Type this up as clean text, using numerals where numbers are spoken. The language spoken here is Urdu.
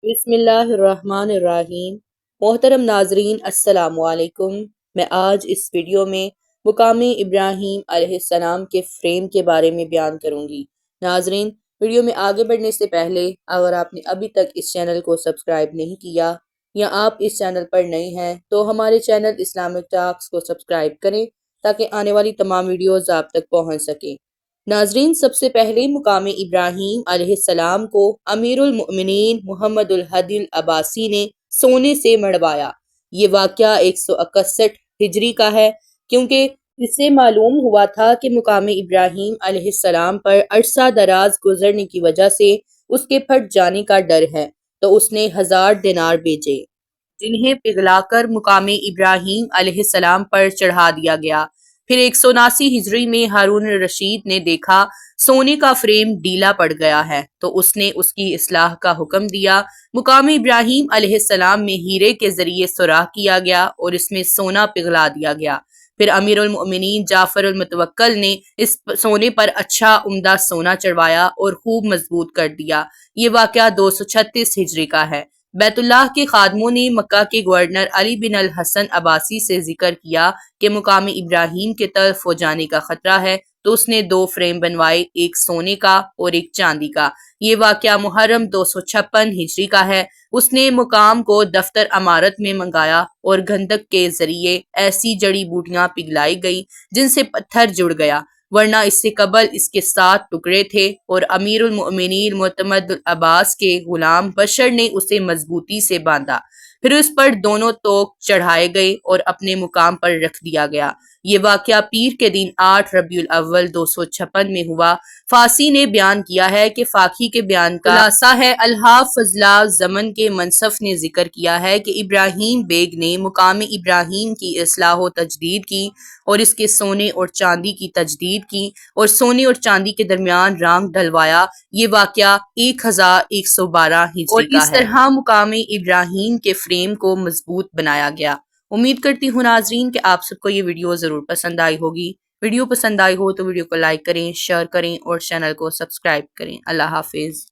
بسم اللہ الرحمن الرحیم۔ محترم ناظرین السلام علیکم۔ میں آج اس ویڈیو میں مقام ابراہیم علیہ السلام کے فریم کے بارے میں بیان کروں گی۔ ناظرین، ویڈیو میں آگے بڑھنے سے پہلے اگر آپ نے ابھی تک اس چینل کو سبسکرائب نہیں کیا یا آپ اس چینل پر نئے ہیں تو ہمارے چینل اسلامک ٹاکس کو سبسکرائب کریں تاکہ آنے والی تمام ویڈیوز آپ تک پہنچ سکیں۔ ناظرین، سب سے پہلے مقام ابراہیم علیہ السلام کو امیر المؤمنین محمد الہادی العباسی نے سونے سے مڑوایا۔ یہ واقعہ 161 ہجری کا ہے، کیونکہ اس سے معلوم ہوا تھا کہ مقام ابراہیم علیہ السلام پر عرصہ دراز گزرنے کی وجہ سے اس کے پھٹ جانے کا ڈر ہے، تو اس نے 1000 دینار بھیجے، جنہیں پگھلا کر مقام ابراہیم علیہ السلام پر چڑھا دیا گیا۔ پھر 179 ہجری میں ہارون الرشید نے دیکھا سونے کا فریم ڈھیلا پڑ گیا ہے، تو اس نے اس کی اصلاح کا حکم دیا۔ مقام ابراہیم علیہ السلام میں ہیرے کے ذریعے سوراخ کیا گیا اور اس میں سونا پگھلا دیا گیا۔ پھر امیر المؤمنین جعفر المتوکل نے اس سونے پر اچھا عمدہ سونا چڑھوایا اور خوب مضبوط کر دیا۔ یہ واقعہ 236 ہجری کا ہے۔ بیت اللہ کے خادموں نے مکہ کے گورنر علی بن الحسن عباسی سے ذکر کیا کہ مقام ابراہیم کے تلف ہو جانے کا خطرہ ہے، تو اس نے 2 فریم بنوائے، ایک سونے کا اور ایک چاندی کا۔ یہ واقعہ محرم 256 ہجری کا ہے۔ اس نے مقام کو دفتر امارت میں منگایا اور گندھک کے ذریعے ایسی جڑی بوٹیاں پگھلائی گئی جن سے پتھر جڑ گیا، ورنہ اس سے قبل اس کے 7 ٹکڑے تھے، اور امیر المؤمنین معتمد العباس کے غلام بشر نے اسے مضبوطی سے باندھا۔ پھر اس پر دونوں توق چڑھائے گئے اور اپنے مقام پر رکھ دیا گیا۔ یہ واقعہ پیر کے دن 8 ربیع الاول 256 میں ہوا۔ فاسی نے بیان کیا ہے کہ فاقی کے بیان کا خلاصہ ہے۔ الحاف فضلہ زمن کے منصف نے ذکر کیا ہے کہ ابراہیم بیگ نے مقام ابراہیم کی اصلاح و تجدید کی اور اس کے سونے اور چاندی کی تجدید کی اور سونے اور چاندی کے درمیان رنگ ڈلوایا۔ یہ واقعہ 1112 ہجری کا ہے، اور اس طرح مقام ابراہیم کے فریم کو مضبوط بنایا گیا۔ امید کرتی ہوں ناظرین کہ آپ سب کو یہ ویڈیو ضرور پسند آئی ہوگی۔ ویڈیو پسند آئی ہو تو ویڈیو کو لائک کریں، شیئر کریں اور چینل کو سبسکرائب کریں۔ اللہ حافظ۔